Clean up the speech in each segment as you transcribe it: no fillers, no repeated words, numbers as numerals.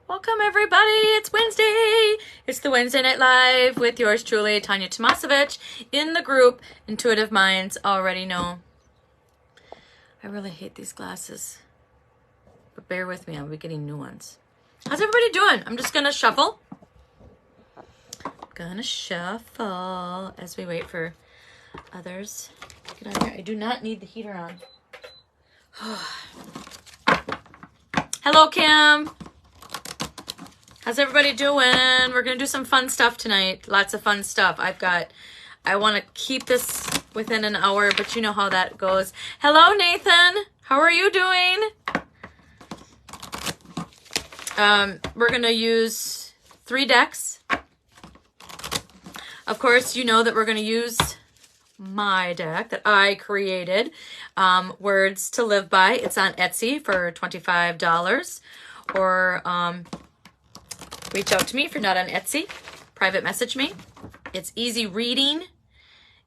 Welcome everybody, it's Wednesday. It's the Wednesday Night Live with yours truly, Tanya Tomasovich, in the group Intuitive Minds Already Know. I really hate these glasses, but bear with me, I'll be getting new ones. How's everybody doing? I'm just gonna shuffle. As we wait for others to get on here. I do not need the heater on. Hello, Kim. How's everybody doing? We're going to do some fun stuff tonight. Lots of fun stuff. I want to keep this within an hour, but you know how that goes. Hello, Nathan. How are you doing? We're going to use 3 decks. Of course, you know that we're going to use my deck that I created, Words to Live By. It's on Etsy for $25. Or reach out to me if you're not on Etsy. Private message me. It's easy reading.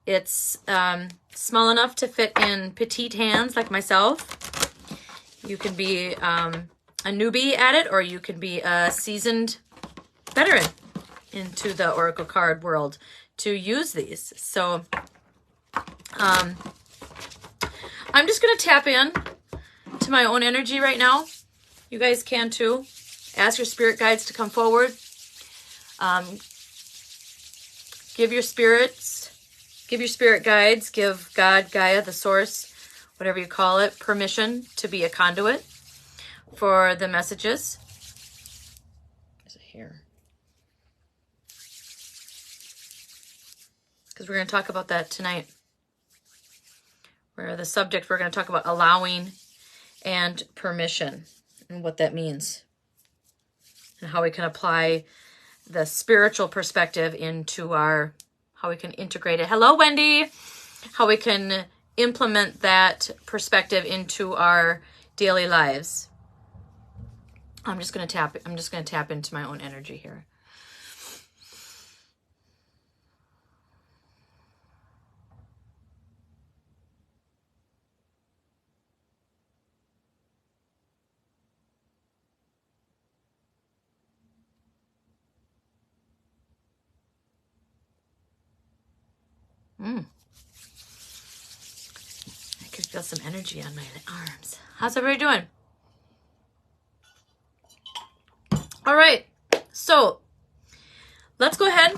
It's small enough to fit in petite hands like myself. You can be a newbie at it, or you can be a seasoned veteran into the Oracle card world to use these. So I'm just going to tap in to my own energy right now. You guys can too. Ask your spirit guides to come forward. Give your spirit guides, give God, Gaia, the source, whatever you call it, permission to be a conduit for the messages. Is it here? Because we're going to talk about that tonight. Where the subject, we're going to talk about allowing and permission and what that means. And how we can apply the spiritual perspective into how we can integrate it. Hello, Wendy. How we can implement that perspective into our daily lives. I'm just going to tap into my own energy here. I can feel some energy on my arms. How's everybody doing? All right, so let's go ahead.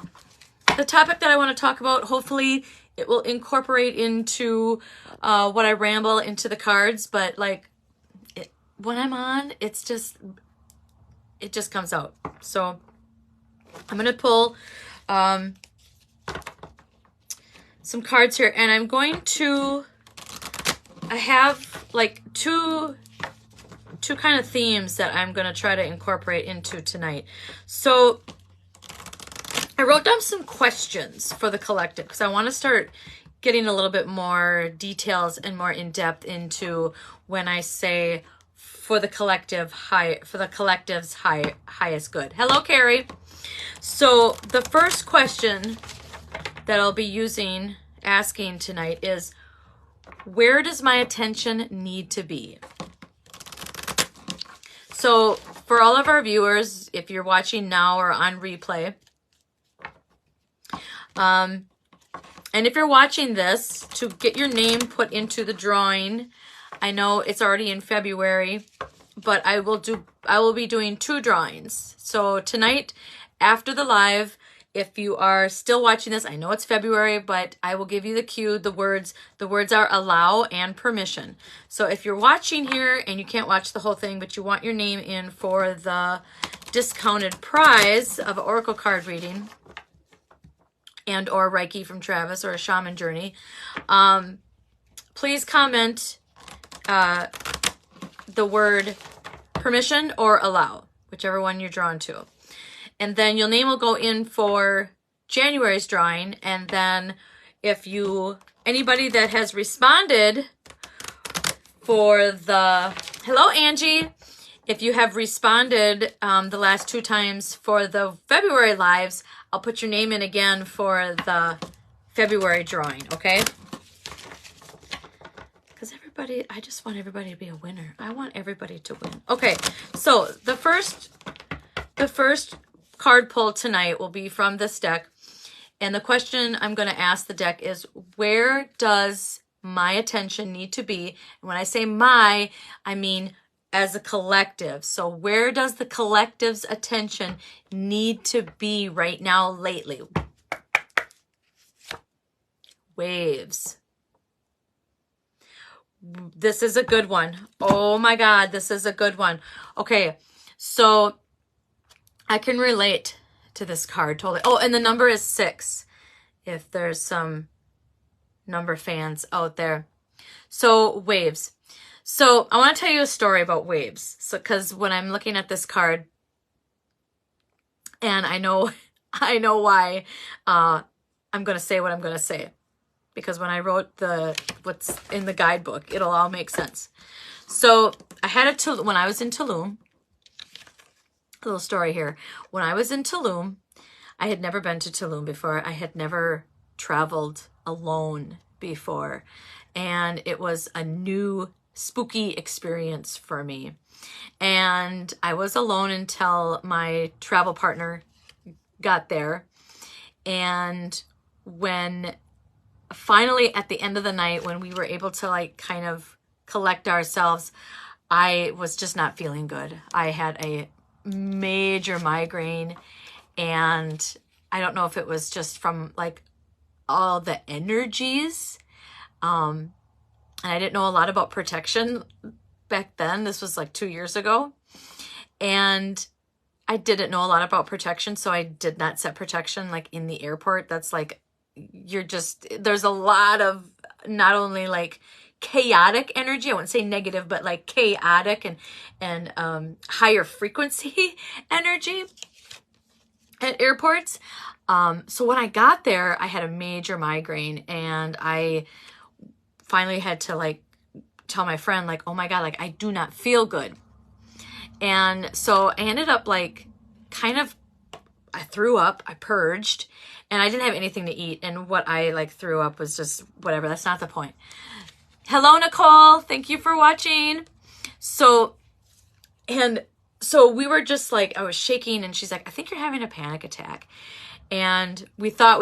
The topic that I want to talk about, hopefully it will incorporate into what I ramble into the cards, but when I'm on, it just comes out. So I'm going to pull some cards here, and I'm going to, I have like two kind of themes that I'm going to try to incorporate into tonight. So I wrote down some questions for the collective because I want to start getting a little bit more details and more in depth into when I say for the collective's highest good. Hello, Carrie. So the first question that I'll be asking tonight is, where does my attention need to be? So for all of our viewers, if you're watching now or on replay, and if you're watching this, to get your name put into the drawing, I know it's already in February, but I will be doing 2 drawings. So tonight, after the live, if you are still watching this, I know it's February, but I will give you the cue, the words. The words are allow and permission. So if you're watching here and you can't watch the whole thing, but you want your name in for the discounted prize of an Oracle card reading and or Reiki from Travis or a shaman journey, please comment the word permission or allow, whichever one you're drawn to. And then your name will go in for January's drawing. And then anybody that has responded for hello, Angie. If you have responded the last 2 times for the February lives, I'll put your name in again for the February drawing, okay? Because I just want everybody to be a winner. I want everybody to win. Okay, so the first the first card pull tonight will be from this deck. And the question I'm going to ask the deck is, where does my attention need to be? And when I say my, I mean as a collective. So where does the collective's attention need to be right now lately? Waves. This is a good one. Oh my God, this is a good one. Okay, so I can relate to this card totally. Oh, and the number is 6, if there's some number fans out there. So waves. So I want to tell you a story about waves. So because when I'm looking at this card, and I know why I'm going to say what I'm going to say. Because when I wrote what's in the guidebook, it'll all make sense. So I had when I was in Tulum, a little story here. When I was in Tulum, I had never been to Tulum before. I had never traveled alone before. And it was a new spooky experience for me. And I was alone until my travel partner got there. And when finally at the end of the night, when we were able to like kind of collect ourselves, I was just not feeling good. I had a major migraine, and I don't know if it was just from like all the energies. And I didn't know a lot about protection back then. This was like 2 years ago. And I didn't know a lot about protection, so I did not set protection like in the airport. That's like, there's a lot of not only like chaotic energy, I wouldn't say negative, but like chaotic and higher frequency energy at airports. So when I got there, I had a major migraine, and I finally had to like tell my friend, like, oh my God, like I do not feel good. And so I ended up like I threw up, I purged, and I didn't have anything to eat. And what I like threw up was just whatever. That's not the point. Hello, Nicole. Thank you for watching. So we were just like, I was shaking, and she's like, I think you're having a panic attack. And we thought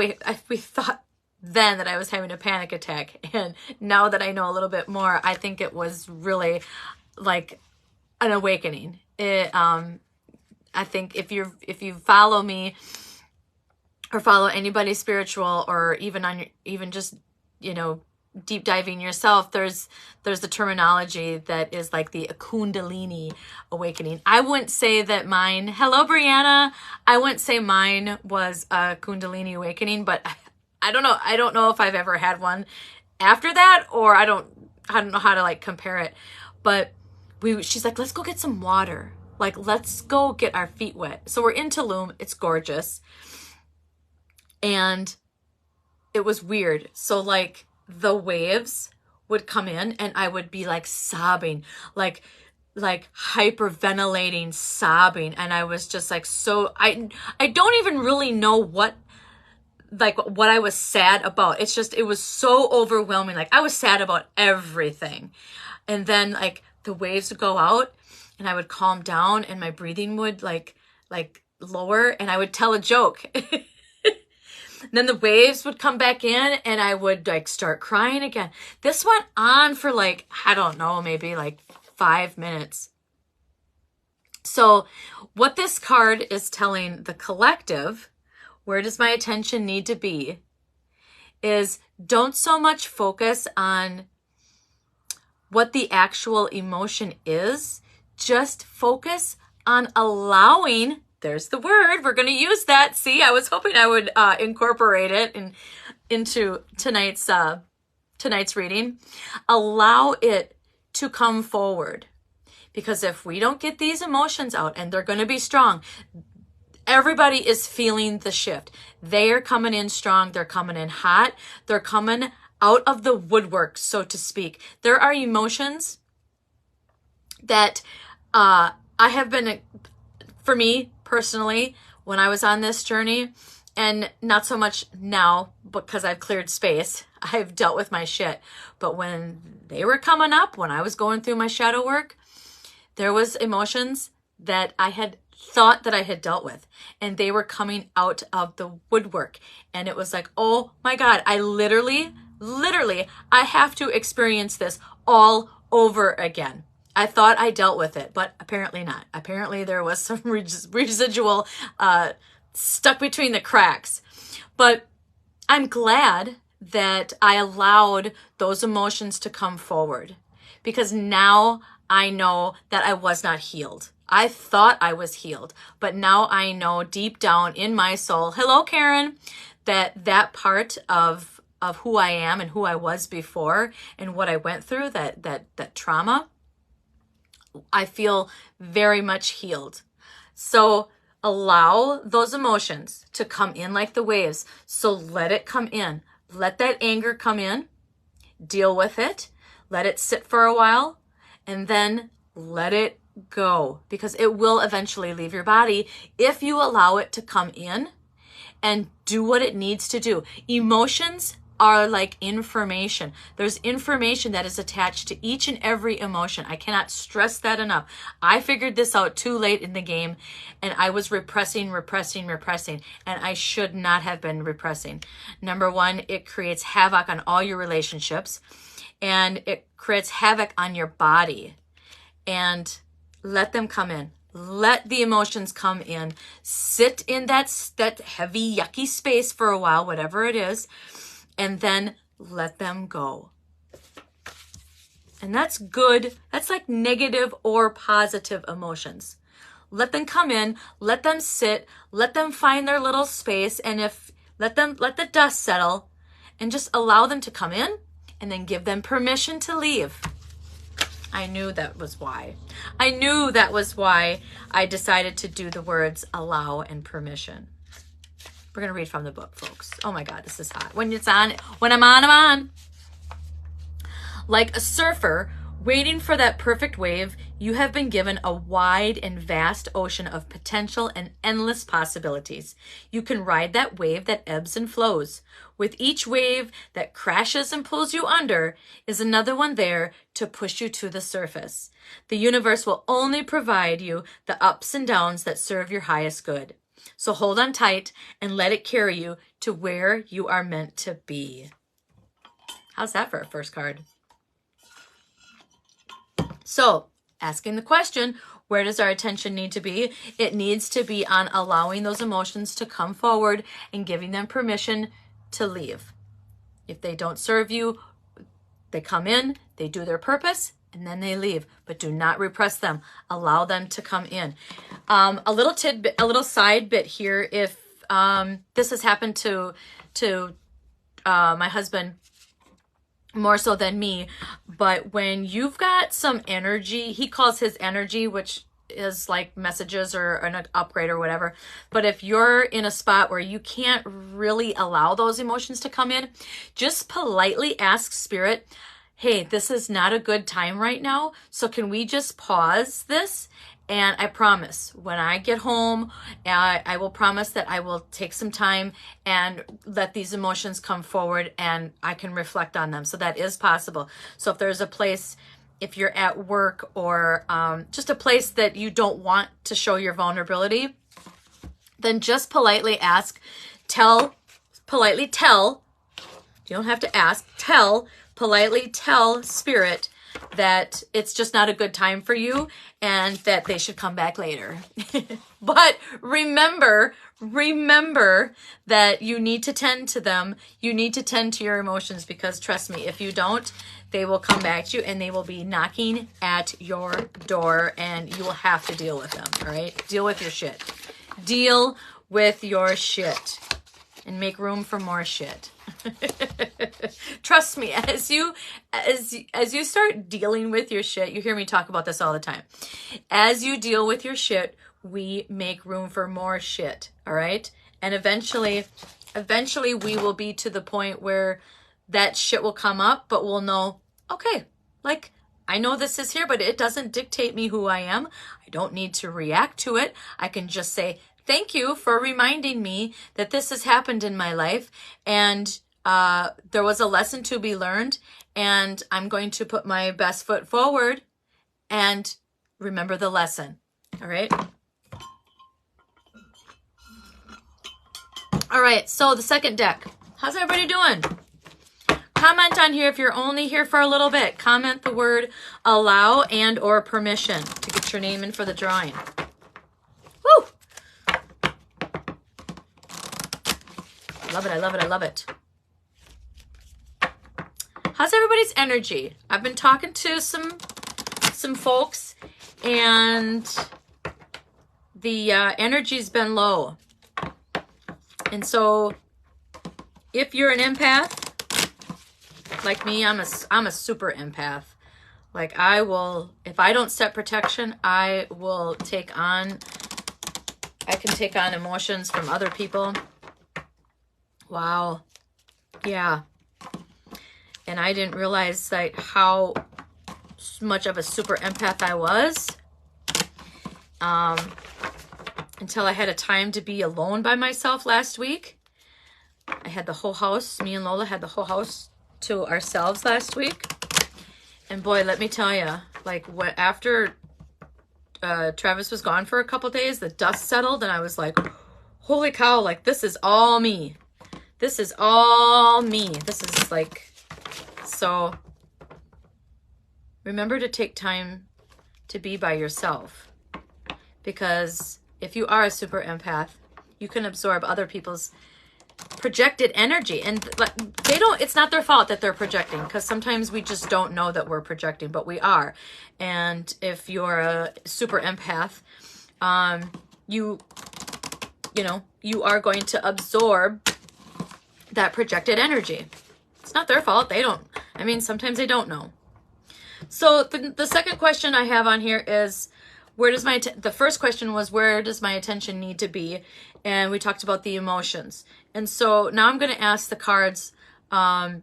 then that I was having a panic attack. And now that I know a little bit more, I think it was really like an awakening. I think if you follow me or follow anybody spiritual, or even just, you know, deep diving yourself, there's the terminology that is like the Kundalini awakening. I wouldn't say that mine, hello Brianna, I wouldn't say mine was a Kundalini awakening, but I don't know if I've ever had one after that, or I don't know how to like compare it. But she's like, let's go get some water. Like, let's go get our feet wet. So we're in Tulum. It's gorgeous. And it was weird. So like the waves would come in, and I would be like sobbing, like hyperventilating, sobbing. And I was just like, so I don't even really know what I was sad about. It was so overwhelming. Like I was sad about everything. And then like the waves would go out, and I would calm down, and my breathing would like lower, and I would tell a joke. Then the waves would come back in, and I would like start crying again. This went on for like, I don't know, maybe like 5 minutes. So what this card is telling the collective, where does my attention need to be, is don't so much focus on what the actual emotion is. Just focus on allowing, there's the word, we're going to use that. See, I was hoping I would incorporate it into tonight's reading. Allow it to come forward. Because if we don't get these emotions out, and they're going to be strong, everybody is feeling the shift. They are coming in strong. They're coming in hot. They're coming out of the woodwork, so to speak. There are emotions that I have been, for me personally, when I was on this journey, and not so much now because I've cleared space, I've dealt with my shit. But when they were coming up, when I was going through my shadow work, there was emotions that I had thought that I had dealt with, and they were coming out of the woodwork. And it was like, oh my God, I literally, I have to experience this all over again. I thought I dealt with it, but apparently not. Apparently there was some residual stuck between the cracks. But I'm glad that I allowed those emotions to come forward, because now I know that I was not healed. I thought I was healed, but now I know deep down in my soul, hello, Karen, that part of who I am and who I was before and what I went through, that trauma, I feel very much healed. So allow those emotions to come in like the waves. So let it come in. Let that anger come in. Deal with it. Let it sit for a while, and then let it go, because it will eventually leave your body if you allow it to come in and do what it needs to do. Emotions are like information. There's information that is attached to each and every emotion. I cannot stress that enough. I figured this out too late in the game, and I was repressing, and I should not have been repressing. Number one, it creates havoc on all your relationships, and it creates havoc on your body. And let them come in. Let the emotions come in. Sit in that heavy, yucky space for a while, whatever it is, and then let them go. And that's good. That's like negative or positive emotions. Let them come in, let them sit, let them find their little space, and let the dust settle, and just allow them to come in, and then give them permission to leave. I knew that was why. I knew that was why I decided to do the words allow and permission. We're going to read from the book, folks. Oh my God, this is hot. When I'm on, I'm on. Like a surfer waiting for that perfect wave, you have been given a wide and vast ocean of potential and endless possibilities. You can ride that wave that ebbs and flows. With each wave that crashes and pulls you under is another one there to push you to the surface. The universe will only provide you the ups and downs that serve your highest good. So hold on tight and let it carry you to where you are meant to be. How's that for a first card? So, asking the question, where does our attention need to be? It needs to be on allowing those emotions to come forward and giving them permission to leave. If they don't serve you, they come in, they do their purpose, and then they leave. But do not repress them. Allow them to come in. A little tidbit, a little side bit here. If this has happened to my husband more so than me, but when you've got some energy, he calls his energy, which is like messages or an upgrade or whatever. But if you're in a spot where you can't really allow those emotions to come in, just politely ask Spirit, hey, this is not a good time right now. So can we just pause this? And I promise, when I get home, I will promise that I will take some time and let these emotions come forward, and I can reflect on them. So that is possible. So if there's a place, if you're at work, or just a place that you don't want to show your vulnerability, then just politely ask, politely tell, you don't have to ask, politely tell Spirit that it's just not a good time for you and that they should come back later. But remember that you need to tend to them. You need to tend to your emotions, because trust me, if you don't, they will come back to you and they will be knocking at your door, and you will have to deal with them. All right? Deal with your shit. Deal with your shit and make room for more shit. Trust me, as you start dealing with your shit, you hear me talk about this all the time. As you deal with your shit, we make room for more shit. All right? And eventually we will be to the point where that shit will come up, but we'll know, okay, like, I know this is here, but it doesn't dictate me who I am. I don't need to react to it. I can just say, thank you for reminding me that this has happened in my life, and there was a lesson to be learned, and I'm going to put my best foot forward and remember the lesson. All right? All right, so the second deck. How's everybody doing? Comment on here if you're only here for a little bit. Comment the word allow and or permission to get your name in for the drawing. Woo! Love it, I love it, I love it. How's everybody's energy? I've been talking to some folks, and the energy's been low. And so if you're an empath, like me, I'm a super empath. Like I will, if I don't set protection, I can take on emotions from other people. Wow. Yeah. And I didn't realize like how much of a super empath I was until I had a time to be alone by myself last week. I had the whole house, me and Lola had the whole house to ourselves last week. And boy, let me tell you, like after Travis was gone for a couple days, the dust settled and I was like, holy cow, like this is all me. This is all me. This is like, so remember to take time to be by yourself, because if you are a super empath, you can absorb other people's projected energy, and they don't, it's not their fault that they're projecting, because sometimes we just don't know that we're projecting, but we are. And if you're a super empath, you are going to absorb that projected energy. It's not their fault. They don't, I mean, sometimes they don't know. So the second question I have on here is, where does the first question was, where does my attention need to be? And we talked about the emotions. And so now I'm going to ask the cards, can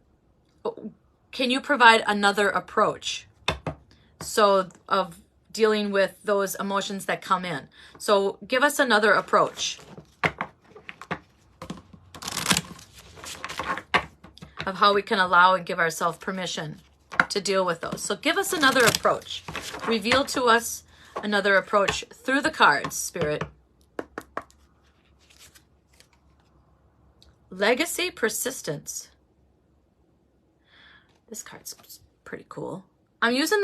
you provide another approach? So of dealing with those emotions that come in. So give us another approach of how we can allow and give ourselves permission to deal with those. So give us another approach. Reveal to us another approach through the cards, Spirit. Legacy, persistence. This card's pretty cool. I'm using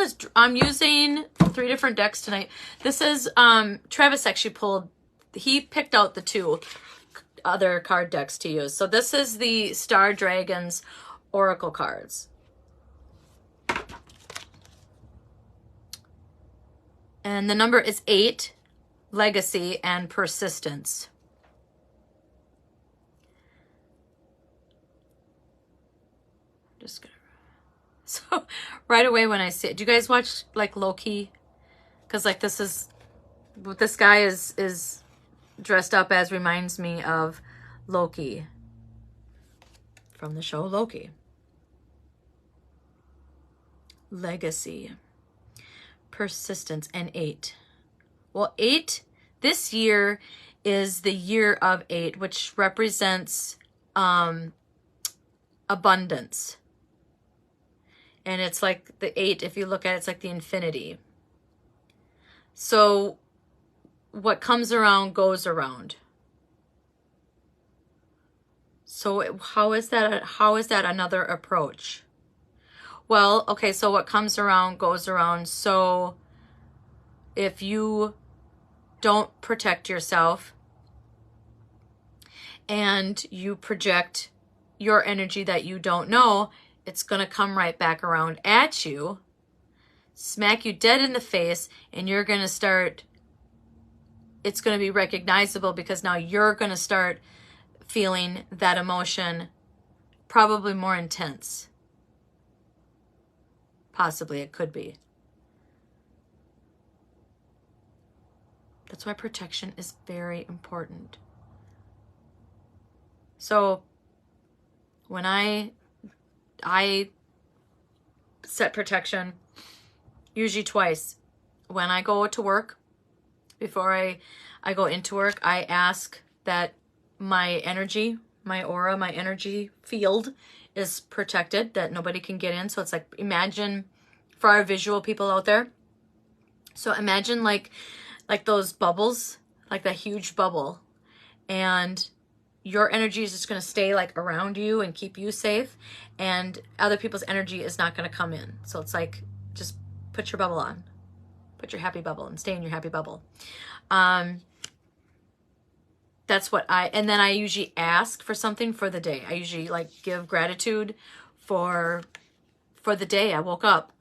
3 different decks tonight. This is Travis actually he picked out the 2 other card decks to use. So this is the Star Dragons Oracle cards. And the number is 8, legacy, and persistence. Just gonna, so right away when I see it, do you guys watch like Loki? Because like this is what this guy is dressed up as, reminds me of Loki from the show Loki. Legacy, persistence, and 8. Well, 8 this year is the year of 8, which represents abundance. And it's like the 8, if you look at it, it's like the infinity. So what comes around goes around. So how is that another approach? Well, okay, so what comes around goes around. So if you don't protect yourself and you project your energy that you don't know, it's going to come right back around at you, smack you dead in the face, and you're going to start, it's going to be recognizable because now you're going to start feeling that emotion, probably more intense. Possibly it could be. That's why protection is very important. So when I set protection, usually twice. When I go to work, before I go into work, I ask that my energy, my aura, my energy field is protected, that nobody can get in. So it's like, imagine, for our visual people out there, so imagine like those bubbles, like that huge bubble, and your energy is just going to stay like around you and keep you safe, and other people's energy is not going to come in. So it's like, just put your bubble on, put your happy bubble and stay in your happy bubble. That's what and then I usually ask for something for the day. I usually like give gratitude for the day. I woke up,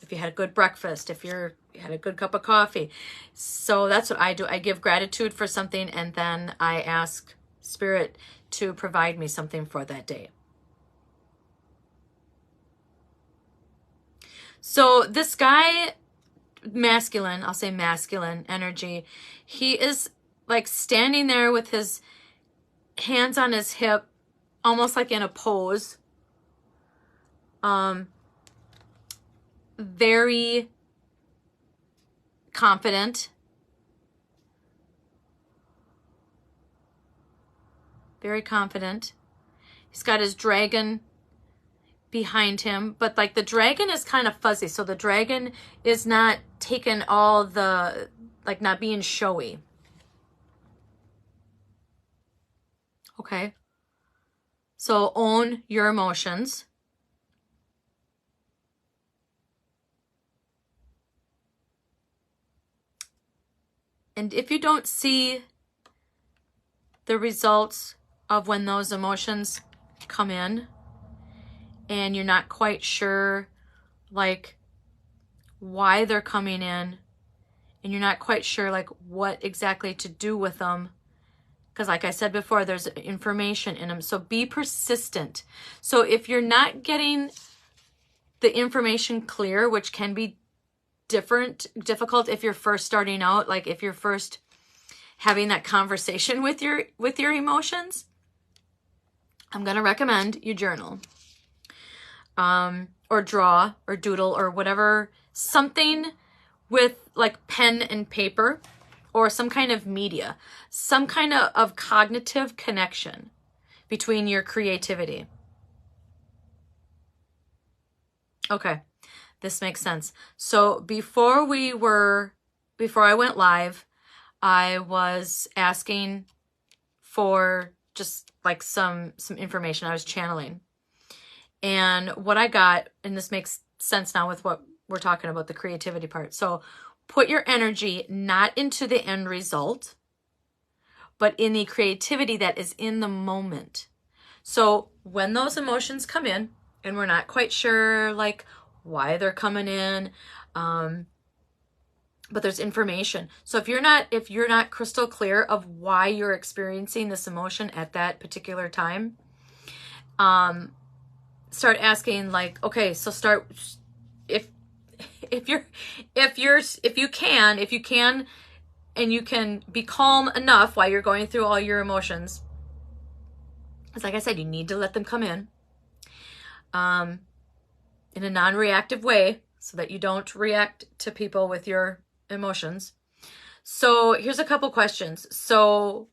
if you had a good breakfast, if you had a good cup of coffee. So that's what I do. I give gratitude for something, and then I ask Spirit to provide me something for that day. So this guy, masculine, I'll say masculine energy, he is like standing there with his hands on his hip, almost like in a pose. Very confident. Very confident. He's got his dragon behind him, but like the dragon is kind of fuzzy. So the dragon is not taking all the, like not being showy. Okay. So own your emotions. And if you don't see the results of when those emotions come in, and you're not quite sure like why they're coming in, and you're not quite sure like what exactly to do with them, because like I said before, there's information in them. So be persistent. So if you're not getting the information clear, which can be difficult if you're first starting out, like if you're first having that conversation with your emotions, I'm going to recommend you journal, or draw or doodle or whatever, something with like pen and paper, or some kind of media, some kind of cognitive connection between your creativity. Okay, this makes sense. So before I went live, I was asking for just like some information. I was channeling. And what I got, and this makes sense now with what we're talking about, the creativity part. So put your energy not into the end result, but in the creativity that is in the moment. So when those emotions come in, and we're not quite sure like why they're coming in, but there's information. So if you're not crystal clear of why you're experiencing this emotion at that particular time, start asking like, okay, so start, if you can and you can be calm enough while you're going through all your emotions. Because like I said, you need to let them come in a non-reactive way, so that you don't react to people with your emotions. So here's a couple questions. So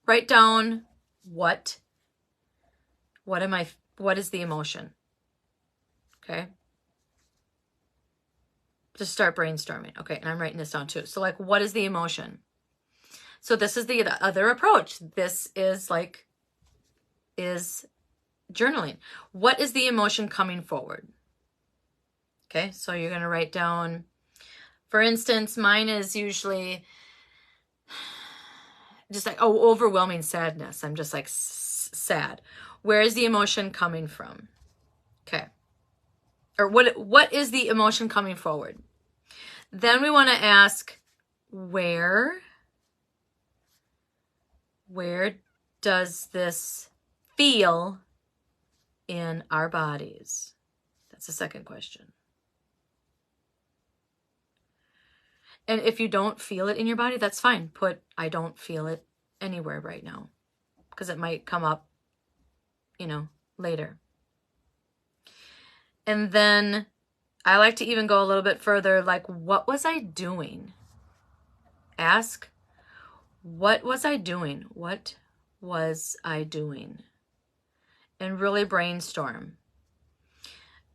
write down what is the emotion? Okay. Just start brainstorming. Okay. And I'm writing this down too. So like, what is the emotion? So this is the other approach. This is journaling. What is the emotion coming forward? Okay. So you're going to write down, for instance, mine is usually just like, overwhelming sadness. I'm just like sad. Where is the emotion coming from? Okay. Or what is the emotion coming forward? Then we want to ask, where does this feel in our bodies? That's the second question. And if you don't feel it in your body, that's fine. Put, I don't feel it anywhere right now, because it might come up, later. And then I like to even go a little bit further, like, what was I doing? Ask, what was I doing? What was I doing? And really brainstorm.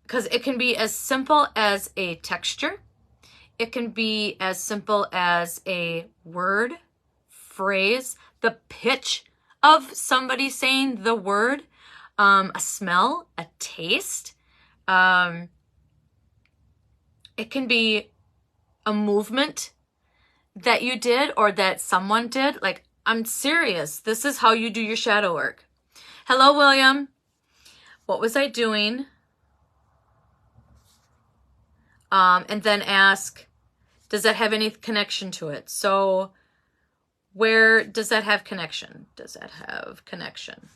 Because it can be as simple as a texture. It can be as simple as a word, phrase, the pitch of somebody saying the word, a smell, a taste. It can be a movement that you did or that someone did. Like, I'm serious. This is how you do your shadow work. Hello, William. What was I doing? And then ask, does that have any connection to it? So where does that have connection? Does that have connection?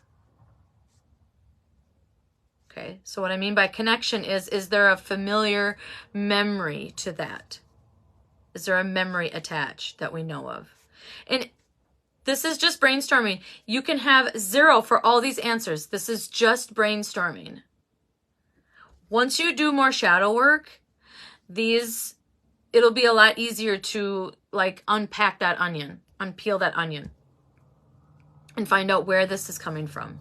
Okay, so what I mean by connection is there a familiar memory to that? Is there a memory attached that we know of? And this is just brainstorming. You can have 0 for all these answers. This is just brainstorming. Once you do more shadow work, it'll be a lot easier to like unpack that onion, unpeel that onion, and find out where this is coming from.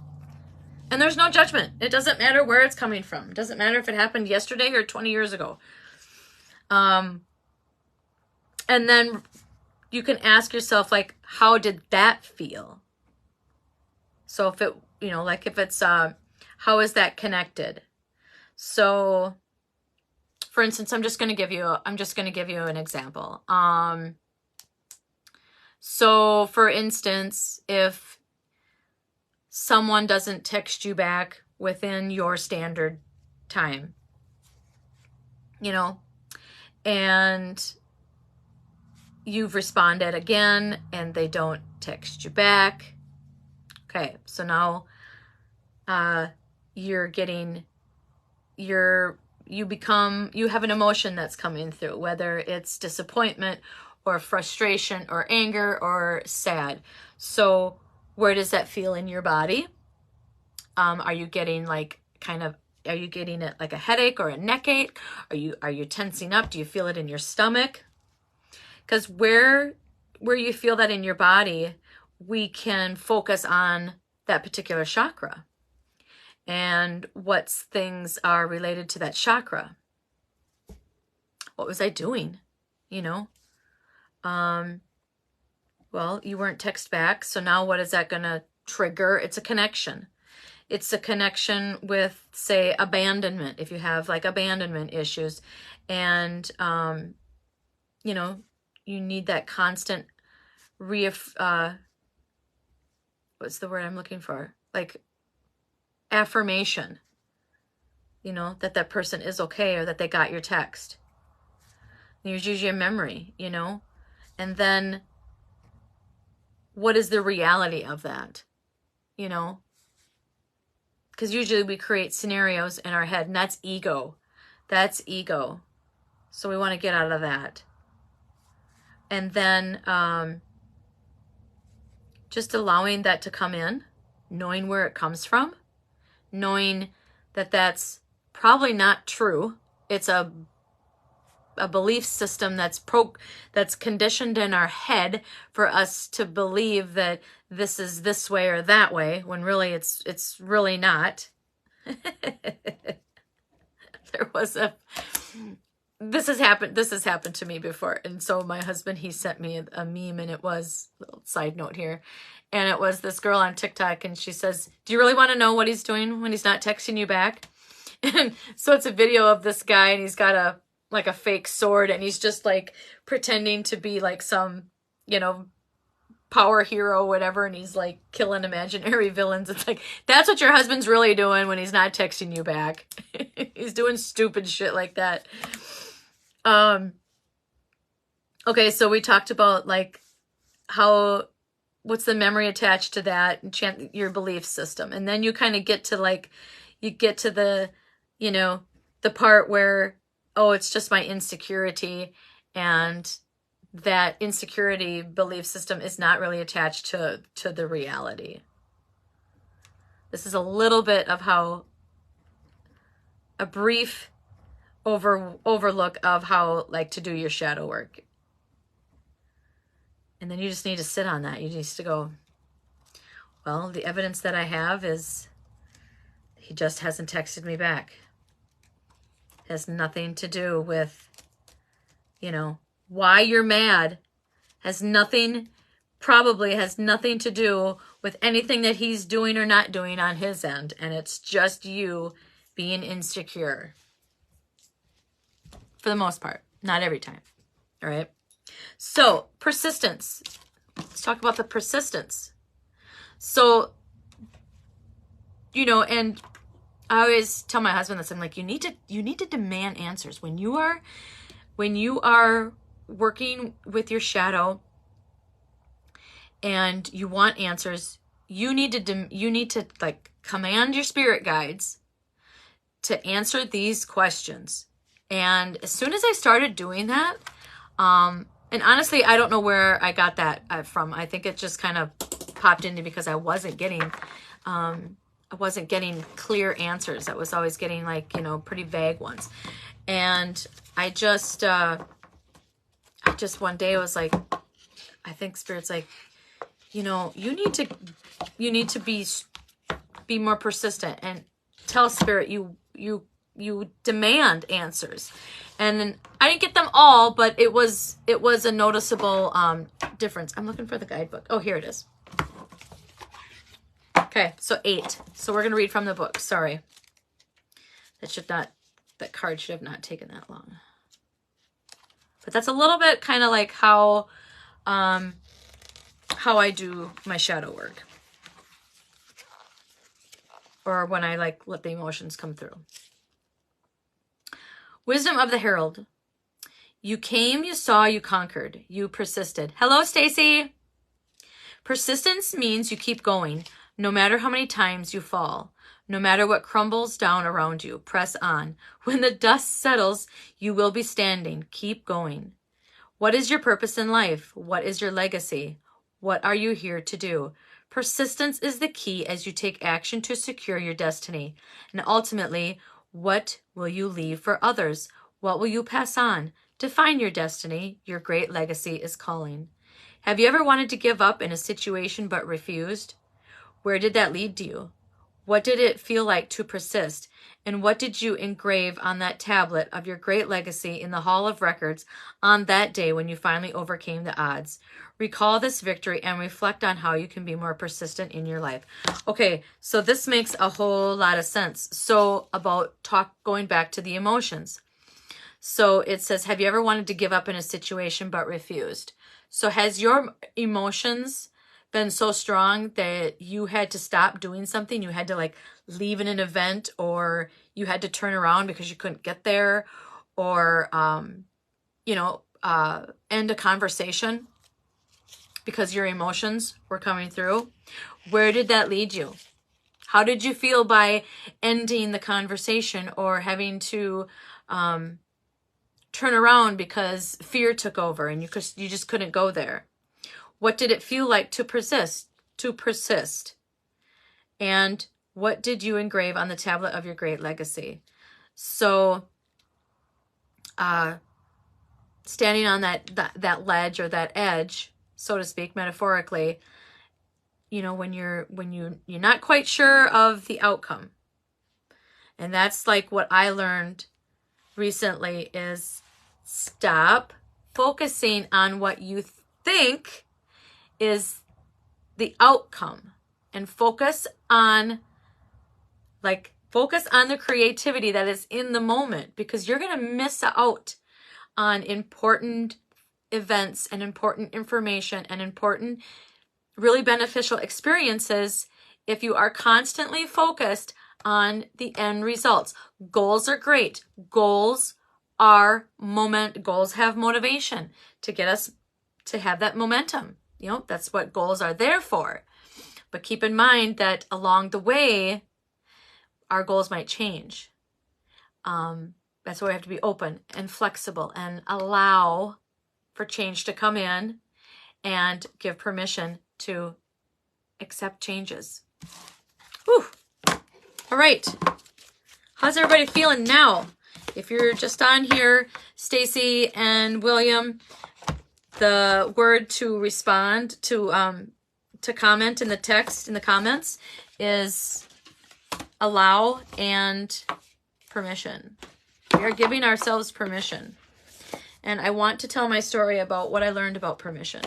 And there's no judgment. It doesn't matter where it's coming from. It doesn't matter if it happened yesterday or 20 years ago. And then you can ask yourself, like, how did that feel? So if it, you know, like if it's, how is that connected? So for instance, I'm just going to give you an example. So for instance, if someone doesn't text you back within your standard time, you know, and you've responded again and they don't text you back. Okay, so now you have an emotion that's coming through, whether it's disappointment or frustration or anger or sad. So where does that feel in your body? Are you getting like are you getting it like a headache or a neck ache? Are you tensing up? Do you feel it in your stomach? Because where you feel that in your body, we can focus on that particular chakra and what things are related to that chakra. What was I doing? You know? Well, you weren't text back. So now what is that going to trigger? It's a connection. It's a connection with, say, abandonment. If you have like abandonment issues and, you know, you need that constant what's the word I'm looking for? Like affirmation, you know, that person is okay or that they got your text. There's usually a memory, you know, and then what is the reality of that, you know? Because usually we create scenarios in our head, and that's ego. That's ego. So we want to get out of that. And then just allowing that to come in, knowing where it comes from, knowing that that's probably not true. It's a belief system that's conditioned in our head for us to believe that this is this way or that way, when really it's really not. This has happened to me before. And so my husband, he sent me a meme, and it was, little side note here, and it was this girl on TikTok, and she says, do you really want to know what he's doing when he's not texting you back? And so it's a video of this guy, and he's got a fake sword, and he's just like pretending to be like some, you know, power hero, whatever, and he's like killing imaginary villains. It's like, that's what your husband's really doing when he's not texting you back. He's doing stupid shit like that. Okay, so we talked about like what's the memory attached to that, and your belief system. And then you kind of get to like, you get to the, you know, the part where, oh, it's just my insecurity, and that insecurity belief system is not really attached to the reality. This is a little bit of how, a brief overlook of how like to do your shadow work. And then you just need to sit on that. You need to go, well, the evidence that I have is he just hasn't texted me back. It has nothing to do with, you know, why you're mad. Has nothing probably has nothing to do with anything that he's doing or not doing on his end. And it's just you being insecure. For the most part. Not every time. All right. So, persistence. Let's talk about the persistence. So, you know, and I always tell my husband this. I'm like, you need to demand answers. When you are working with your shadow and you want answers, you need to like command your spirit guides to answer these questions. And as soon as I started doing that, and honestly, I don't know where I got that from. I think it just kind of popped into because I wasn't getting clear answers. I was always getting like, you know, pretty vague ones. And I just one day was like, I think Spirit's like, you know, you need to be more persistent and tell Spirit you demand answers. And then I didn't get them all, but it was a noticeable difference. I'm looking for the guidebook. Oh, here it is. Okay, so 8. So we're going to read from the book. Sorry. That card should have not taken that long. But that's a little bit kind of like how I do my shadow work. Or when I like let the emotions come through. Wisdom of the Herald. You came, you saw, you conquered. You persisted. Hello, Stacy. Persistence means you keep going, no matter how many times you fall. No matter what crumbles down around you, press on. When the dust settles, you will be standing. Keep going. What is your purpose in life? What is your legacy? What are you here to do? Persistence is the key as you take action to secure your destiny. And ultimately, what will you leave for others? What will you pass on? Define your destiny. Your great legacy is calling. Have you ever wanted to give up in a situation but refused? Where did that lead to you? What did it feel like to persist? And what did you engrave on that tablet of your great legacy in the Hall of Records on that day when you finally overcame the odds? Recall this victory and reflect on how you can be more persistent in your life. Okay, so this makes a whole lot of sense. So about going back to the emotions. So it says, have you ever wanted to give up in a situation but refused? So has your emotions been so strong that you had to stop doing something? You had to like leave in an event, or you had to turn around because you couldn't get there, or end a conversation because your emotions were coming through? Where did that lead you? How did you feel by ending the conversation or having to turn around because fear took over and you just couldn't go there? What did it feel like to persist? And what did you engrave on the tablet of your great legacy? So, standing on that ledge or that edge, so to speak, metaphorically, you know, when you're not quite sure of the outcome. And that's like what I learned recently is stop focusing on what you think is the outcome and focus on the creativity that is in the moment, because you're going to miss out on important events and important information and important, really beneficial experiences if you are constantly focused on the end results. Goals are great. Goals have motivation to get us to have that momentum. You know, that's what goals are there for. But keep in mind that along the way, our goals might change. That's why we have to be open and flexible and allow for change to come in and give permission to accept changes. Whew. All right. How's everybody feeling now? If you're just on here, Stacy and William, the word to respond to comment in the text in the comments is allow and permission. We are giving ourselves permission. And I want to tell my story about what I learned about permission.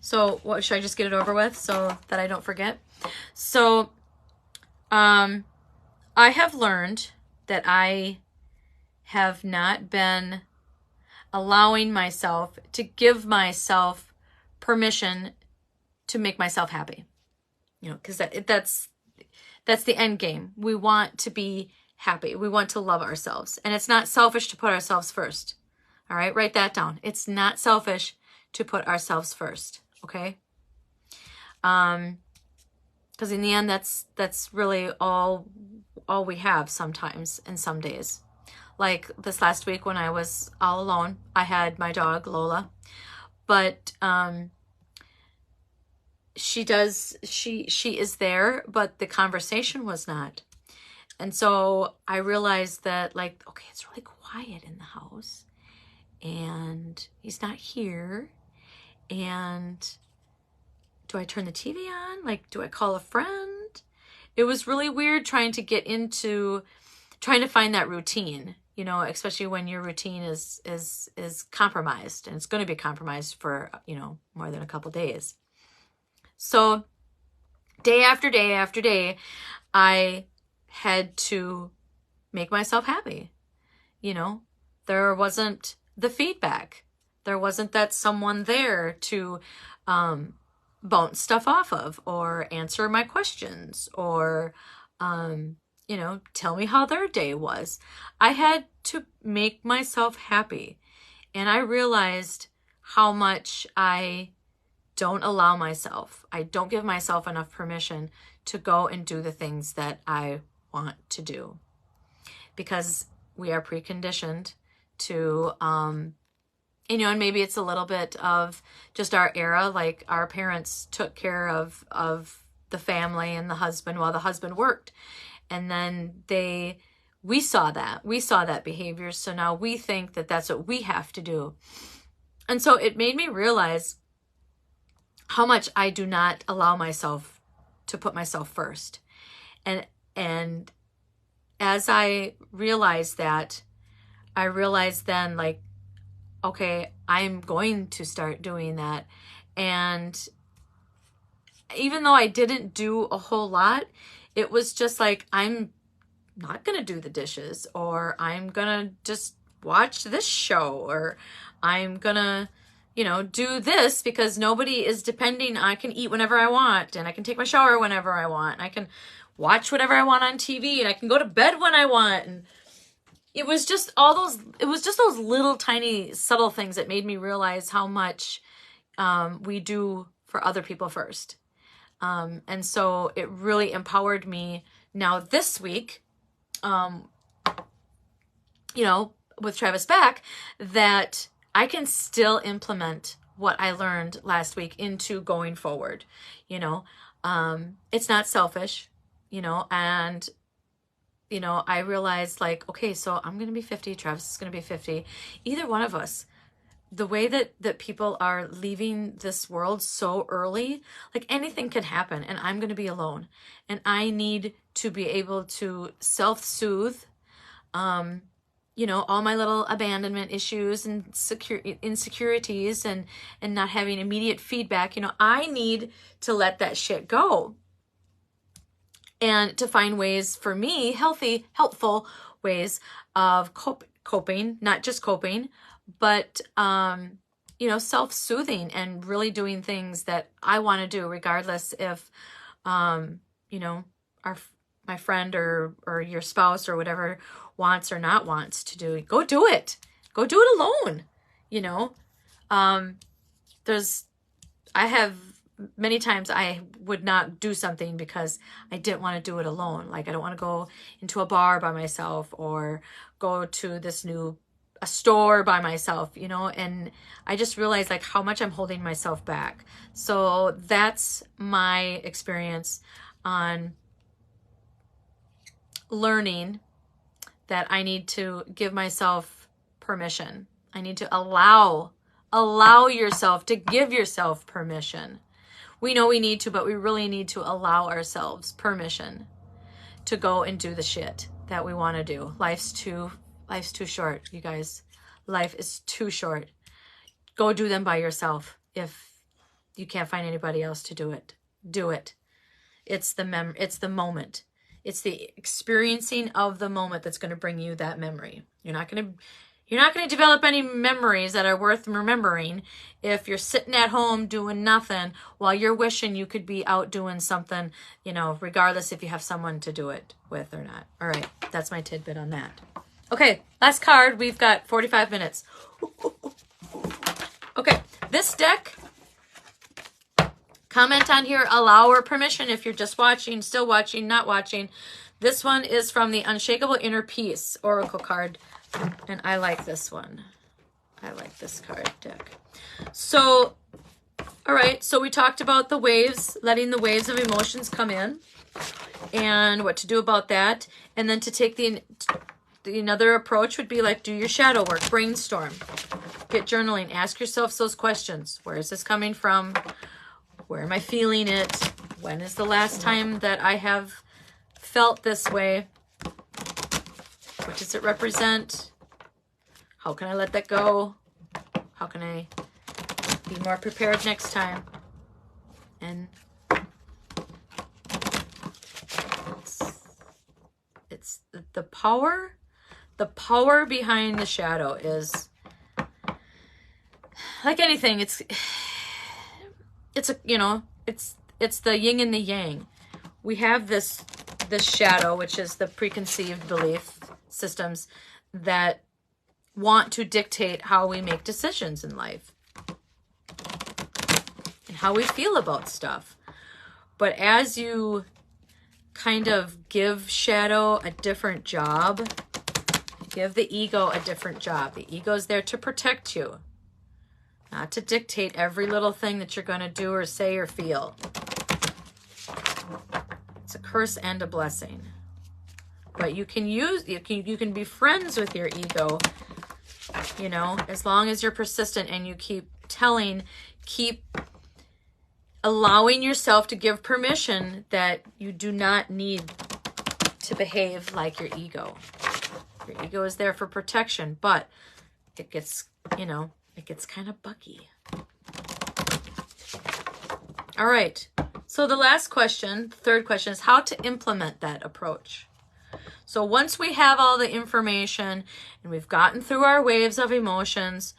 So what should I just get it over with so that I don't forget? So I have learned that I have not been allowing myself to give myself permission to make myself happy. You know, because that's the end game. We want to be happy. We want to love ourselves. And it's not selfish to put ourselves first. All right, write that down. It's not selfish to put ourselves first. Okay? Because in the end, that's really all we have sometimes and some days. Like this last week when I was all alone, I had my dog Lola, but she is there, but the conversation was not. And so I realized that, like, okay, it's really quiet in the house and he's not here. And do I turn the TV on? Like, do I call a friend? It was really weird trying to find that routine, you know, especially when your routine is compromised, and it's going to be compromised for, you know, more than a couple days. So day after day after day, I had to make myself happy. You know, there wasn't the feedback. There wasn't that someone there to bounce stuff off of, or answer my questions, or, you know, tell me how their day was. I had to make myself happy. And I realized how much I don't allow myself. I don't give myself enough permission to go and do the things that I want to do, because we are preconditioned to, you know, and maybe it's a little bit of just our era. Like, our parents took care of the family and the husband while the husband worked. And then we saw that behavior. So now we think that that's what we have to do. And so it made me realize how much I do not allow myself to put myself first. And as I realized that, I realized then, like, okay, I'm going to start doing that. And even though I didn't do a whole lot, it was just like, I'm not going to do the dishes, or I'm going to just watch this show, or I'm going to, you know, do this because nobody is depending. I can eat whenever I want, and I can take my shower whenever I want, and I can watch whatever I want on TV, and I can go to bed when I want. And it was just those little tiny subtle things that made me realize how much we do for other people first. And so it really empowered me now this week, you know, with Travis back, that I can still implement what I learned last week into going forward. You know, it's not selfish, you know, and, you know, I realized, like, okay, so I'm going to be 50. Travis is going to be 50. Either one of us. The way that people are leaving this world so early, like, anything can happen, and I'm going to be alone, and I need to be able to self-soothe, you know, all my little abandonment issues and insecurities and not having immediate feedback. You know, I need to let that shit go, and to find ways for me, healthy, helpful ways of coping, not just coping, but, you know, self-soothing and really doing things that I want to do, regardless if, you know, my friend or your spouse or whatever wants or not wants to do. Go do it. Go do it alone. You know, I have many times I would not do something because I didn't want to do it alone. Like, I don't want to go into a bar by myself, or go to a store by myself, you know, and I just realized, like, how much I'm holding myself back. So that's my experience on learning that I need to give myself permission. I need to allow yourself to give yourself permission. We know we need to, but we really need to allow ourselves permission to go and do the shit that we want to do. Life's too short, you guys. Life is too short. Go do them by yourself if you can't find anybody else to do it. Do it. It's the moment. It's the experiencing of the moment that's going to bring you that memory. You're not going to develop any memories that are worth remembering if you're sitting at home doing nothing while you're wishing you could be out doing something, you know, regardless if you have someone to do it with or not. All right, that's my tidbit on that. Okay, last card. We've got 45 minutes. Okay, this deck, comment on here, allow or permission if you're just watching, still watching, not watching. This one is from the Unshakable Inner Peace Oracle card, and I like this one. I like this card deck. So, all right, so we talked about the waves, letting the waves of emotions come in, and what to do about that. And then to take another approach would be like, do your shadow work, brainstorm, get journaling, ask yourself those questions. Where is this coming from? Where am I feeling it? When is the last time that I have felt this way? What does it represent? How can I let that go? How can I be more prepared next time? And it's the power behind the shadow is like anything. It's a, you know, it's the yin and the yang. We have this shadow, which is the preconceived belief systems that want to dictate how we make decisions in life and how we feel about stuff. But as you kind of give shadow a different job, give the ego a different job. The ego is there to protect you, not to dictate every little thing that you're going to do or say or feel. It's a curse and a blessing. But you can be friends with your ego, you know, as long as you're persistent and you keep allowing yourself to give permission that you do not need to behave like your ego. Your ego is there for protection, but it gets, you know, it gets kind of buggy. All right. So the last question, the third question, is how to implement that approach. So once we have all the information and we've gotten through our waves of emotions,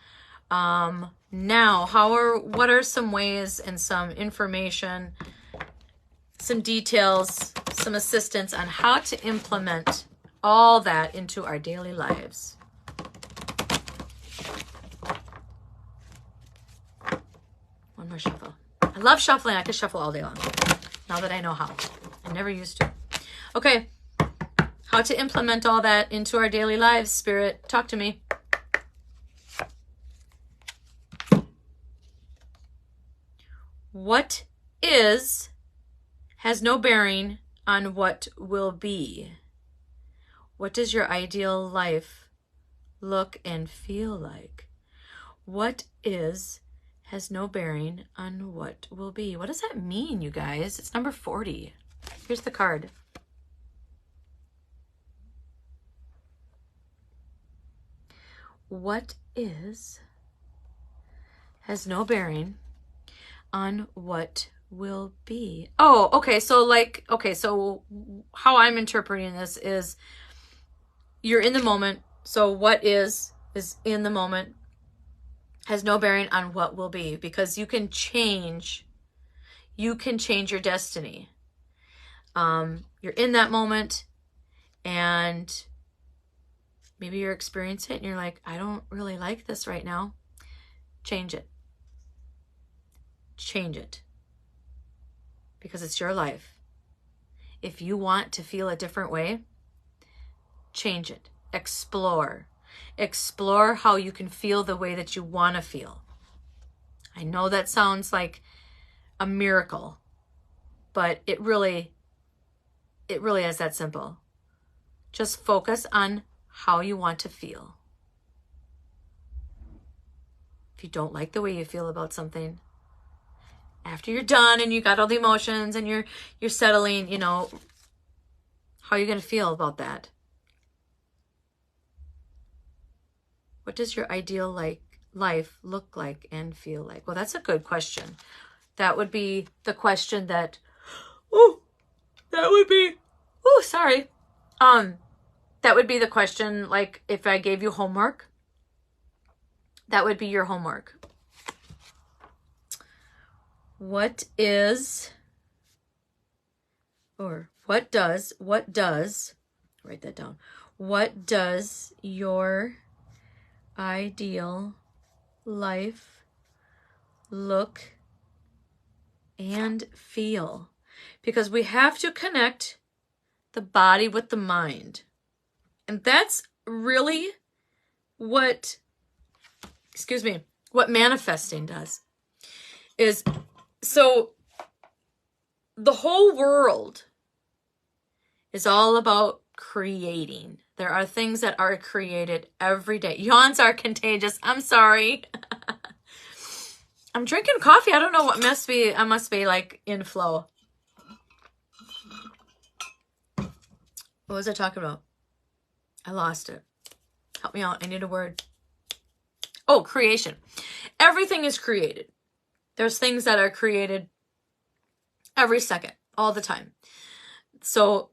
now what are some ways and some information, some details, some assistance on how to implement all that into our daily lives? One more shuffle. I love shuffling. I could shuffle all day long now that I know how. I never used to. Okay. How to implement all that into our daily lives, Spirit. Talk to me. What is has no bearing on what will be. What does your ideal life look and feel like? What is has no bearing on what will be. What does that mean, you guys? It's number 40. Here's the card. What is has no bearing on what will be. Oh, okay. So so how I'm interpreting this is you're in the moment. So what is in the moment has no bearing on what will be, because you can change your destiny. You're in that moment and maybe you're experiencing it and you're like, I don't really like this right now. Change it. Change it. Because it's your life. If you want to feel a different way, change it. Explore. Explore how you can feel the way that you want to feel. I know that sounds like a miracle, but it really is that simple. Just focus on how you want to feel. If you don't like the way you feel about something, after you're done and you got all the emotions and you're settling, you know, how are you going to feel about that? What does your ideal life look like and feel like? Well, that's a good question. That would be the question that, that would be, sorry. That would be the question, like if I gave you homework, that would be your homework. What does, write that down. What does your ideal life look and feel? Because we have to connect the body with the mind. And that's really what manifesting does. So the whole world is all about creating. There are things that are created every day. Yawns are contagious. I'm sorry. I'm drinking coffee. I don't know what must be. I must be like in flow. What was I talking about? I lost it. Help me out. I need a word. Oh, creation. Everything is created. There's things that are created every second, all the time. So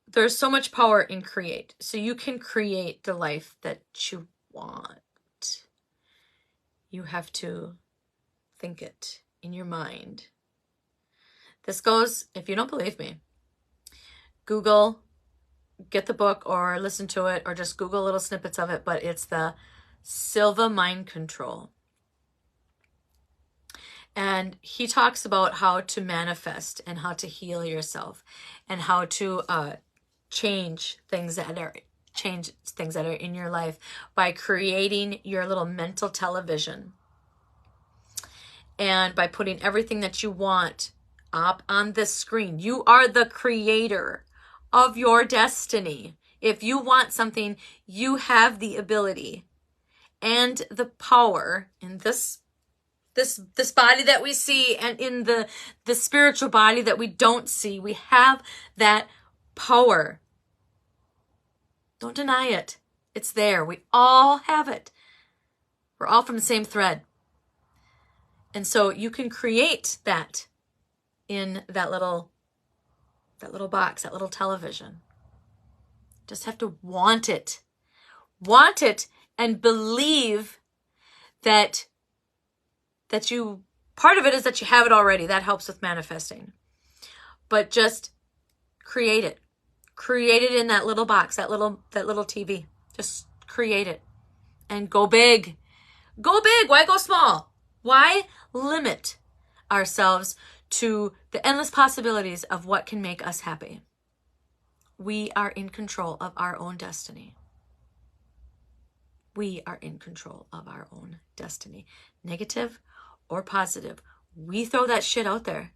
there's so much power in create. So you can create the life that you want. You have to think it in your mind. This goes, if you don't believe me, Google, get the book or listen to it or just Google little snippets of it, but it's the Silva Mind Control. And he talks about how to manifest and how to heal yourself and how to change things that are in your life by creating your little mental television and by putting everything that you want up on this screen. You are the creator of your destiny. If you want something, you have the ability and the power in this body that we see and in the spiritual body that we don't see. We have that power. Don't deny it. It's there. We all have it. We're all from the same thread. And so you can create that in that little box, that little television. Just have to want it. Want it and believe that you, part of it is that you have it already. That helps with manifesting. But just create it. Create it in that little box, that little TV. Just create it. And go big. Go big. Why go small? Why limit ourselves to the endless possibilities of what can make us happy? We are in control of our own destiny. We are in control of our own destiny. Negative or positive. We throw that shit out there.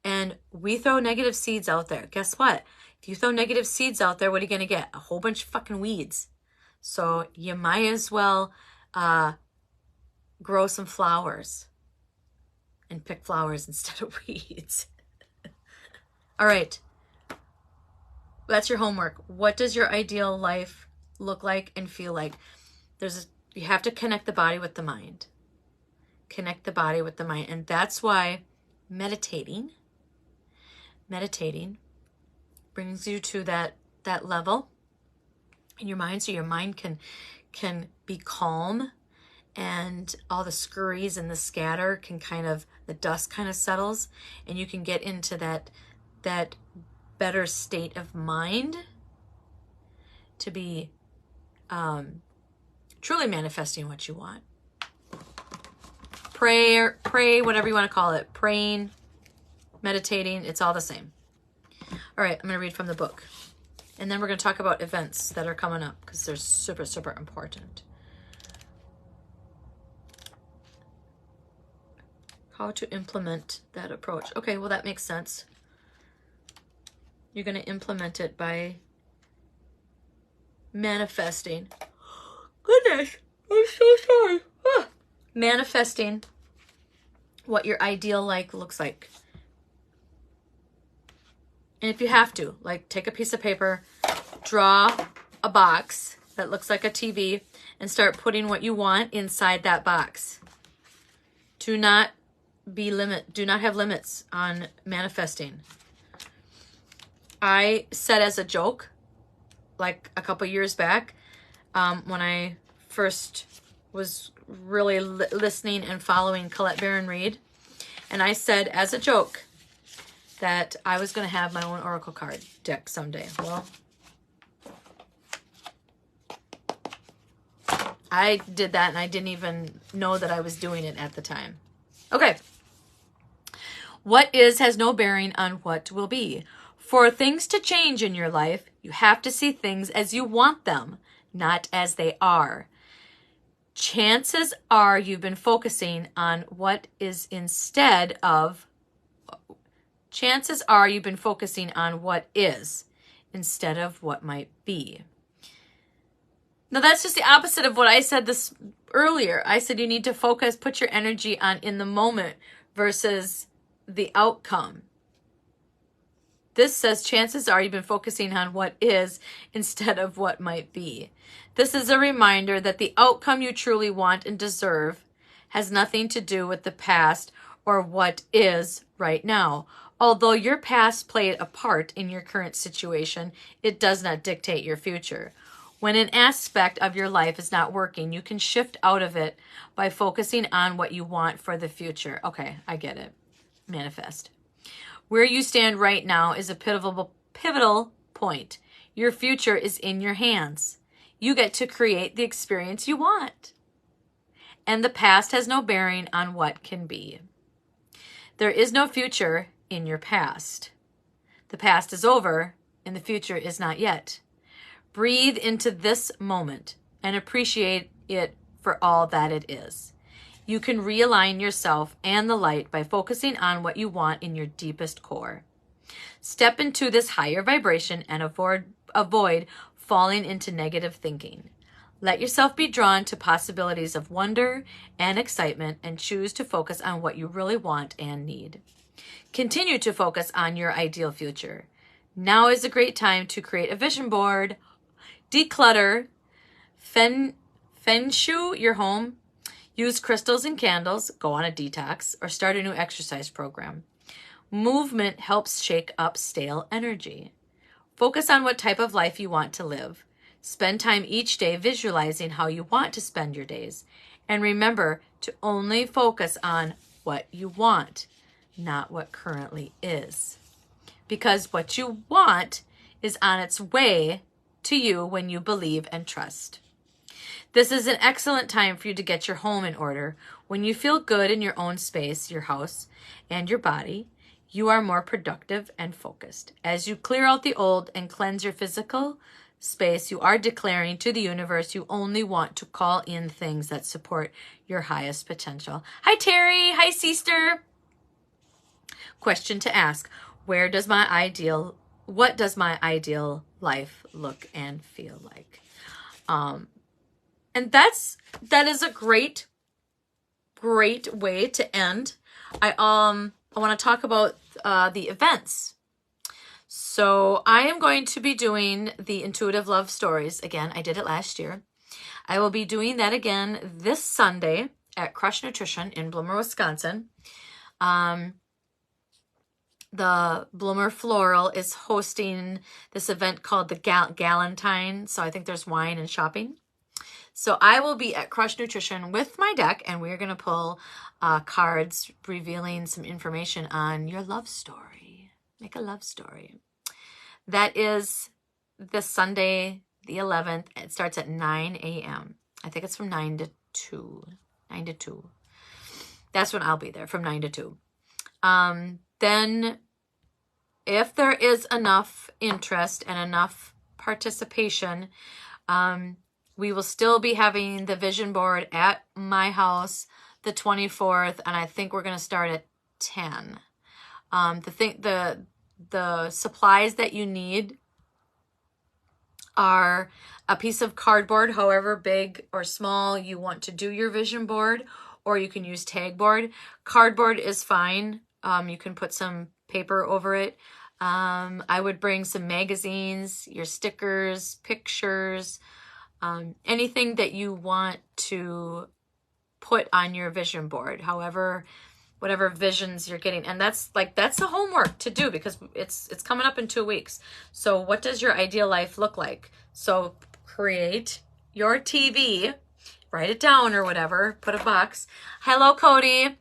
And we throw negative seeds out there. Guess what? If you throw negative seeds out there, what are you going to get? A whole bunch of fucking weeds. So you might as well grow some flowers and pick flowers instead of weeds. All right. That's your homework. What does your ideal life look like and feel like? You have to connect the body with the mind. Connect the body with the mind. And that's why meditating brings you to that level in your mind, so your mind can be calm and all the scurries and the scatter the dust kind of settles, and you can get into that better state of mind to be truly manifesting what you want. Pray, whatever you want to call it. Praying, meditating, it's all the same. All right, I'm going to read from the book. And then we're going to talk about events that are coming up because they're super, super important. How to implement that approach. Okay, well, that makes sense. You're going to implement it by manifesting. Goodness, I'm so sorry. Manifesting what your ideal life looks like. And if you have to, like, take a piece of paper, draw a box that looks like a TV, and start putting what you want inside that box. Do not do not have limits on manifesting. I said as a joke, like a couple years back, when I first was really listening and following Colette Baron Reid, and I said as a joke that I was going to have my own oracle card deck someday. Well, I did that and I didn't even know that I was doing it at the time. Okay. What is has no bearing on what will be. For things to change in your life, you have to see things as you want them, not as they are. Chances are you've been focusing on what is instead of what is instead of what might be. Now that's just the opposite of what I said this earlier. I said you need to focus, put your energy on in the moment versus the outcome. This says chances are you've been focusing on what is instead of what might be. This is a reminder that the outcome you truly want and deserve has nothing to do with the past or what is right now. Although your past played a part in your current situation, it does not dictate your future. When an aspect of your life is not working, you can shift out of it by focusing on what you want for the future. Okay, I get it. Manifest. Where you stand right now is a pivotal point. Your future is in your hands. You get to create the experience you want. And the past has no bearing on what can be. There is no future in your past. The past is over and the future is not yet. Breathe into this moment and appreciate it for all that it is. You can realign yourself and the light by focusing on what you want in your deepest core. Step into this higher vibration and avoid falling into negative thinking. Let yourself be drawn to possibilities of wonder and excitement and choose to focus on what you really want and need. Continue to focus on your ideal future. Now is a great time to create a vision board, declutter, feng shui your home, use crystals and candles, go on a detox, or start a new exercise program. Movement helps shake up stale energy. Focus on what type of life you want to live. Spend time each day visualizing how you want to spend your days. And remember to only focus on what you want, not what currently is. Because what you want is on its way to you when you believe and trust. This is an excellent time for you to get your home in order. When you feel good in your own space, your house, and your body, you are more productive and focused. As you clear out the old and cleanse your physical space, you are declaring to the universe you only want to call in things that support your highest potential. Hi, Terry. Hi, sister. Question to ask. What does my ideal life look and feel like? And that is a great way to end. I want to talk about the events. So I am going to be doing the Intuitive Love Stories again. I did it last year. I will be doing that again this Sunday at Crush Nutrition in Bloomer, Wisconsin. The Bloomer Floral is hosting this event called the Galentine. So I think there's wine and shopping. So I will be at Crush Nutrition with my deck, and we're going to pull cards revealing some information on your love story. Make a love story. That is this Sunday, the 11th. It starts at 9 a.m. I think it's from 9 to 2. 9 to 2. That's when I'll be there, from 9 to 2. Then if there is enough interest and enough participation, we will still be having the vision board at my house the 24th, and I think we're going to start at 10. The supplies that you need are a piece of cardboard, however big or small you want to do your vision board, or you can use tag board. Cardboard is fine. You can put some paper over it. I would bring some magazines, your stickers, pictures, anything that you want to put on your vision board. However whatever visions you're getting. And that's the homework to do, because it's coming up in 2 weeks. So what does your ideal life look like? So create your TV, write it down or whatever, put a box. Hello, Cody.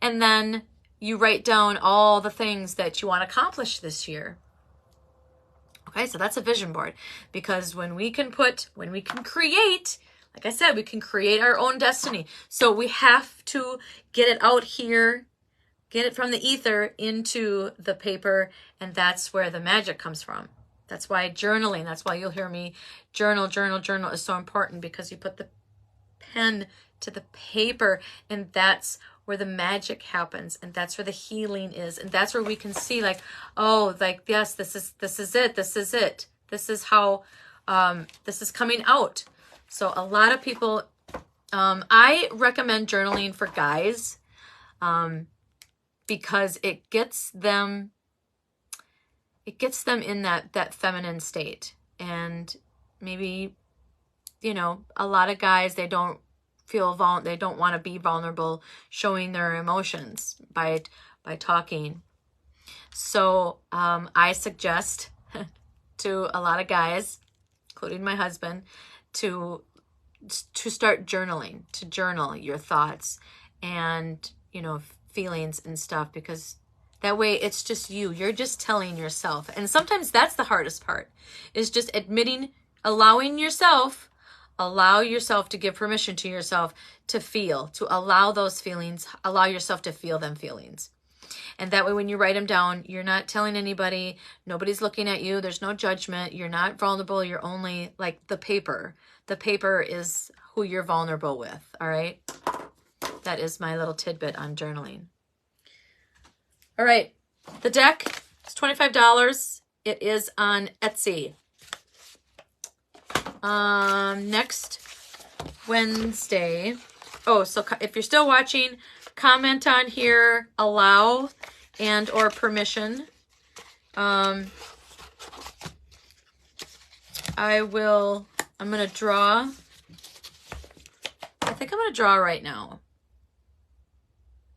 And then you write down all the things that you want to accomplish this year. Okay, so that's a vision board, because when we can create, like I said, we can create our own destiny. So we have to get it out here, get it from the ether into the paper, and that's where the magic comes from. That's why journaling, that's why you'll hear me journal is so important, because you put the pen to the paper, and that's where the magic happens, and that's where the healing is, and that's where we can see, like, oh, like, yes, this is it, this is how this is coming out. So a lot of people, I recommend journaling for guys, because it gets them in that feminine state. And maybe, you know, a lot of guys, they don't want to be vulnerable, showing their emotions by talking. So I suggest to a lot of guys, including my husband, to start journaling, to journal your thoughts and, you know, feelings and stuff, because that way it's just you're just telling yourself. And sometimes that's the hardest part, is just admitting, allow yourself to give permission to yourself to feel, to allow those feelings, allow yourself to feel them feelings. And that way, when you write them down, you're not telling anybody, nobody's looking at you, there's no judgment, you're not vulnerable, you're only like the paper. The paper is who you're vulnerable with, all right? That is my little tidbit on journaling. All right, the deck is $25. It is on Etsy. Next Wednesday. Oh, so if you're still watching, comment on here, allow and or permission. I'm going to draw. I think I'm going to draw right now.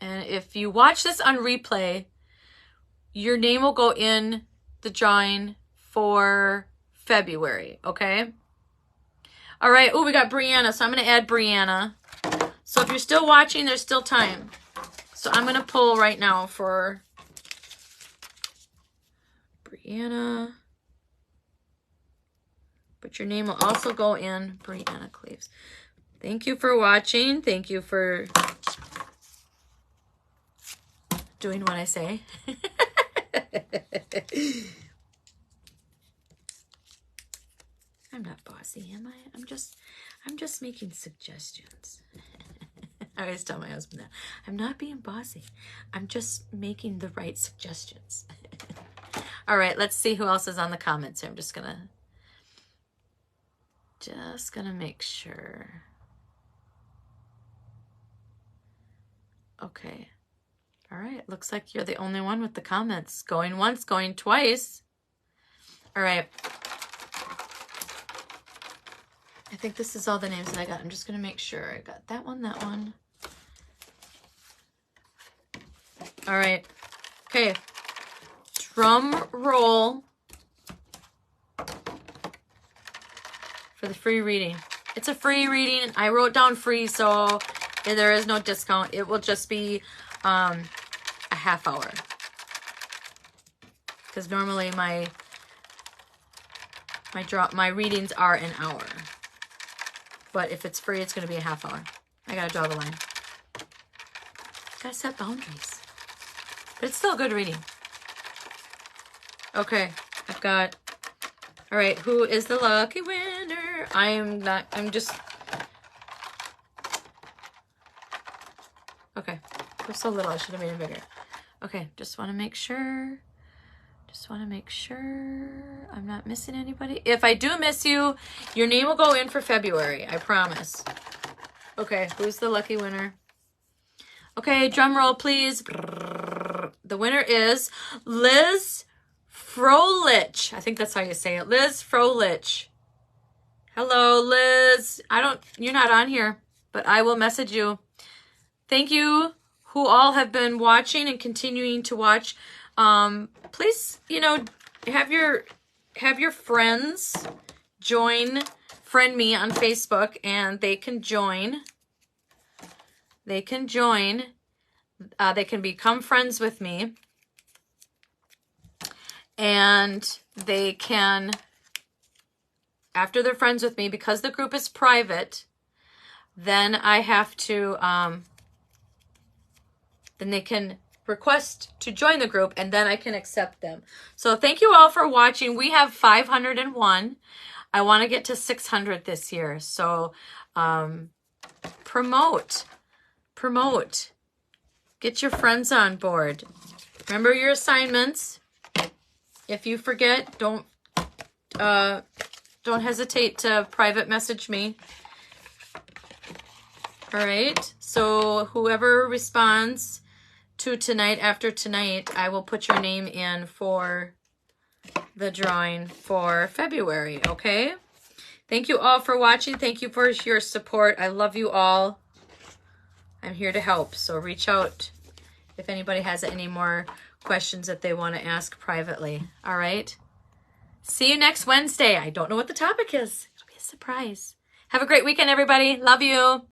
And if you watch this on replay, your name will go in the drawing for February, okay? All right. Oh, we got Brianna, so I'm going to add Brianna. So if you're still watching, there's still time. So I'm going to pull right now for Brianna. But your name will also go in Brianna Cleaves. Thank you for watching. Thank you for doing what I say. I'm not bossy, am I? I'm just making suggestions. I always tell my husband that. I'm not being bossy. I'm just making the right suggestions. All right, let's see who else is on the comments here. I'm just gonna make sure. Okay. All right, looks like you're the only one with the comments. Going once, going twice. All right. I think this is all the names that I got. I'm just going to make sure I got that one, that one. All right. Okay. Drum roll for the free reading. It's a free reading. I wrote down free, so there is no discount. It will just be a half hour. Because normally my readings are an hour. But if it's free, it's going to be a half hour. I got to draw the line. Got to set boundaries. But it's still a good reading. Okay. I've got... All right. Who is the lucky winner? I'm just... Okay. It was so little. I should have made it bigger. Okay. Just want to make sure. I'm not missing anybody. If I do miss you, your name will go in for February. I promise. Okay, who's the lucky winner? Okay, drum roll, please. The winner is Liz Frolich. I think that's how you say it. Liz Frolich. Hello, Liz. You're not on here, but I will message you. Thank you, who all have been watching and continuing to watch, please, you know, have your friends friend me on Facebook, and they can join. They can join. They can become friends with me. And they can, after they're friends with me, because the group is private, then I have to, then they can request to join the group, and then I can accept them. So thank you all for watching. We have 501. I want to get to 600 this year. So promote. Get your friends on board. Remember your assignments. If you forget, don't hesitate to private message me. All right. So whoever responds to tonight, after tonight, I will put your name in for the drawing for February. Okay. Thank you all for watching. Thank you for your support. I love you all. I'm here to help. So reach out if anybody has any more questions that they want to ask privately. All right. See you next Wednesday. I don't know what the topic is. It'll be a surprise. Have a great weekend, everybody. Love you.